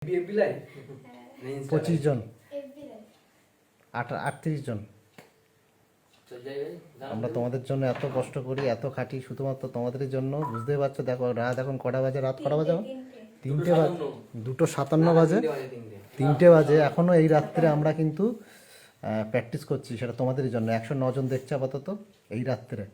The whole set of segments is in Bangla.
25 জন 38 জন। আমরা তোমাদের জন্য এত কষ্ট করি, এত খাটি শুধুমাত্র তোমাদের জন্য, বুঝতেই পারছো। দেখো রাত এখন কটা বাজে? রাত কটা বাজে? 3টে বাজে, 2:57 বাজে, 3টে বাজে। এখনও এই রাত্রে আমরা কিন্তু প্র্যাকটিস করছি, সেটা তোমাদের জন্য। 109 জন দেখছে আপাতত এই রাত্রে।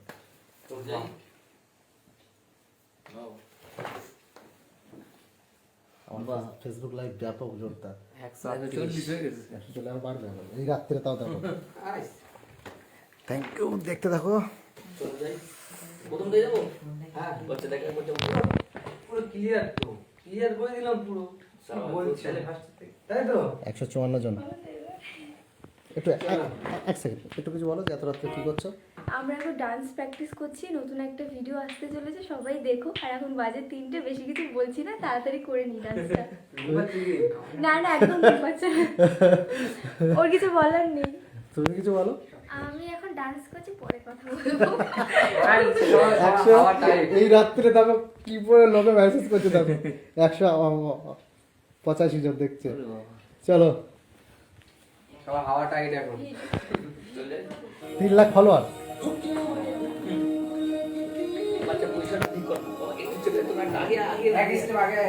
আমার ফেসবুক লাইভ ব্যাপক জোরদার, 140 আর বাড়বে এই রাত্রে, তাও দেখো। থ্যাংক ইউ, দেখতে থাকো। প্রথম দিয়ে যাবো, হ্যাঁ বলছে দেখে পুরো ক্লিয়ার, তো ক্লিয়ার করে দিলাম পুরো, সব বলছে তাই তো। 154 জন। একটু এক সেকেন্ড, একটু কিছু বলো যে এত রাত্রে কি করছো? আমরা এখন ডান্স প্র্যাকটিস করছি, নতুন একটা ভিডিও আসতে চলেছে, সবাই দেখো। আর এখন বাজে 3টে, বেশি কিছু বলছি না, তাড়াতাড়ি করে নি ডান্সটা। না না, একদম ঠিক পাচ্ছে না, ওর কিছু বলার নেই। তুমি কিছু বলো। আমি এখন ডান্স করছি, পরে কথা বলবো। এই রাত্রে দেখো কি পরে লোকে মেসেজ করছে, দেখো 185 জন দেখছে। চলো, সবার হাওয়া টাইট এখন। 3 লাখ ফলোয়ার। বাচ্চা পয়সাটা ঠিক করো, একটু চলে তোমার আগে আগে আগে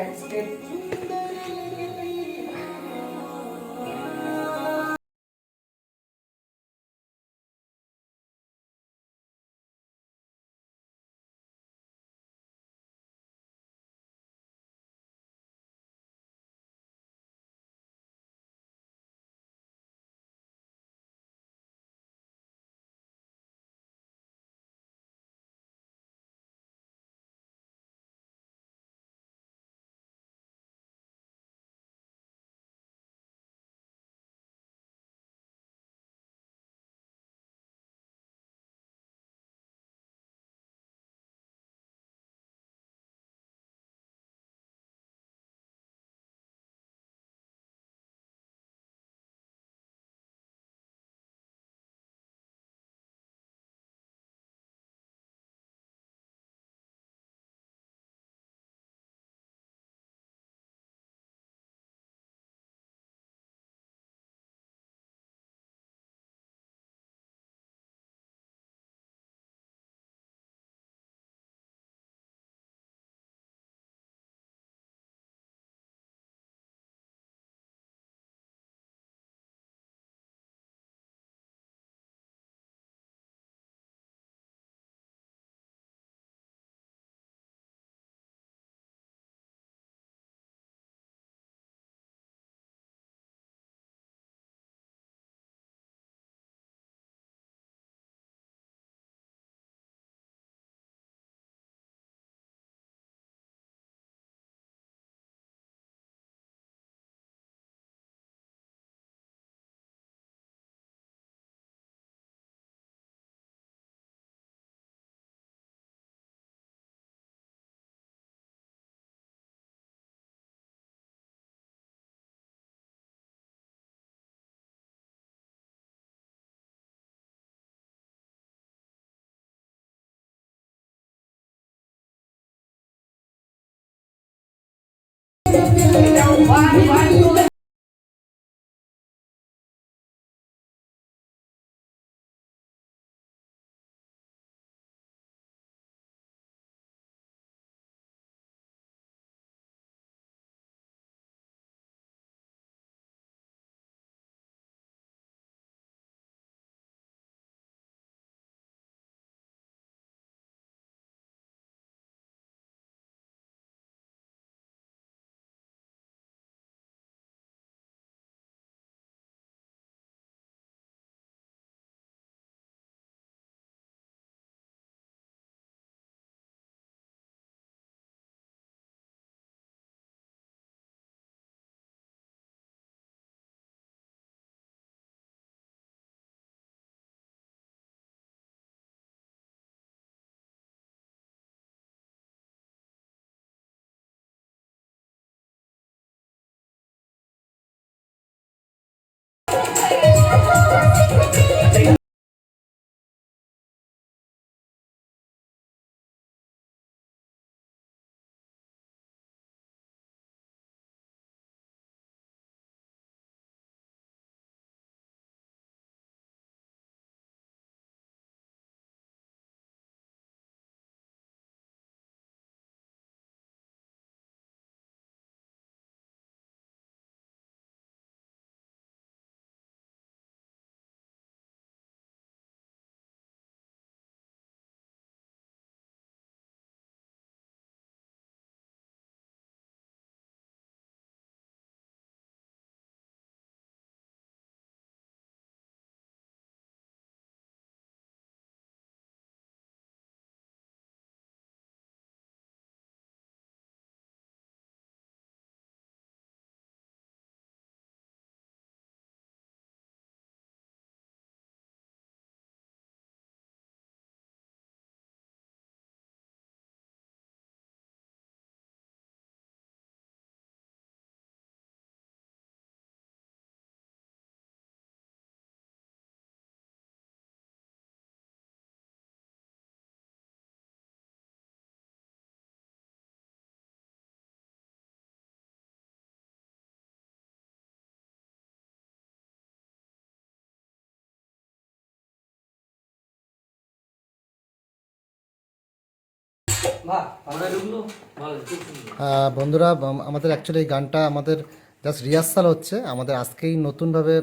বাহ মনে ঢুকলো ভালো খুব সুন্দর বন্ধুরা আমাদের অ্যাকচুয়ালি এই গানটা আমাদের জাস্ট রিহার্সাল হচ্ছে, আমাদের আজকেই নতুনভাবে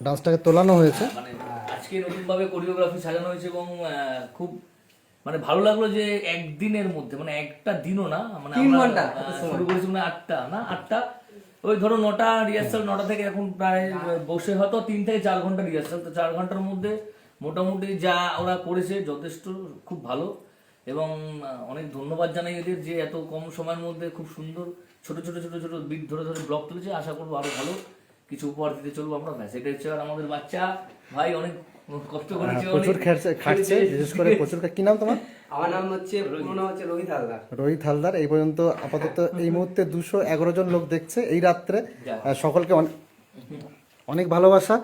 ডান্সটাকে তোলানো হয়েছে। মানে আজকে নতুনভাবে কোরিওগ্রাফি সাজানো হয়েছে এবং খুব মানে ভালো লাগলো যে একদিনের মধ্যে মানে একটা দিনও না মানে 3 আমরা, ঘন্টা, শুরু করেছি মানে 8টা ওই ধরো 9টা রিহার্সাল, 9টা থেকে এখন প্রায় বসে হয়তো 3 থেকে 4 ঘন্টা রিহার্সাল, তো 4 ঘন্টার মধ্যে মোটামুটি যা ওরা করেছে যথেষ্ট খুব ভালো এবং অনেক ধন্যবাদ জানাই এদের যে এত কম সময়ের মধ্যে খুব সুন্দর ছোট ছোট ছোট ছোট বিট ধরে ধরে ব্লগ তুলেছে। আশা করবো আরো ভালো কিছু উপহার দিতে চলবো আমরা। ব্যাস এটাই হচ্ছে আর আমাদের বাচ্চা ভাই অনেক কষ্ট করেছে, প্রচুর খাটছে, বিশেষ করে প্রচুর কি নাম তোমার? আমার নাম হচ্ছে পুরো নাম হচ্ছে রোহিত হালদার। রোহিত হালদার। এই পর্যন্ত আপাতত এই মুহূর্তে 211 জন লোক দেখছে এই রাত্রে। সকলকে অনেক ভালোবাসা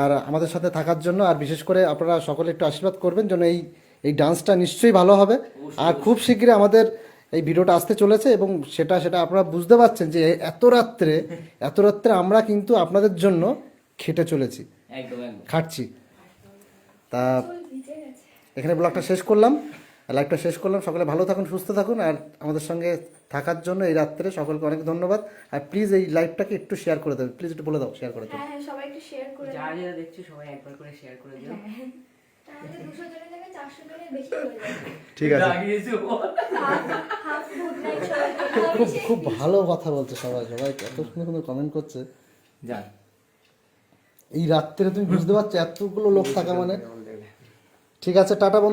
আর আমাদের সাথে থাকার জন্য, আর বিশেষ করে আপনারা সকলে একটু আশীর্বাদ করবেন যেন এই ডান্সটা নিশ্চয়ই ভালো হবে। আর খুব শীঘ্রই আমাদের এই ভিডিওটা আসতে চলেছে এবং সেটা আপনারা বুঝতে পারছেন যে এত রাত্রে আমরা কিন্তু আপনাদের জন্য খেটে চলেছি, একদম একদম খাটছি। তা এখানে ব্লগটা শেষ করলাম, লাইভটা শেষ করলাম। সকলে ভালো থাকুন, সুস্থ থাকুন আর আমাদের সঙ্গে থাকার জন্য এই রাত্রে সকলকে অনেক ধন্যবাদ। আর প্লিজ এই লাইভটাকে একটু শেয়ার করে দেবে, প্লিজ একটু বলে দাও শেয়ার করে দেবে। হ্যাঁ সবাই একটু শেয়ার করে দাও। যারা যারা দেখছো সবাই একবার করে শেয়ার করে দিও। তাহলে 200 জনের জায়গায় 400 জনের বেশি হয়ে যাবে। ঠিক আছে, রাগিয়েছে ও। হাফ গুড নাইট সবাই। খুব ভালো কথা বলছে সবাই এত সুন্দর সুন্দর কমেন্ট করছে। যান এই রাত্রে তুমি বুঝতে পারছো এতগুলো লোক থাকা মানে। ঠিক আছে, টাটা বন্ধু।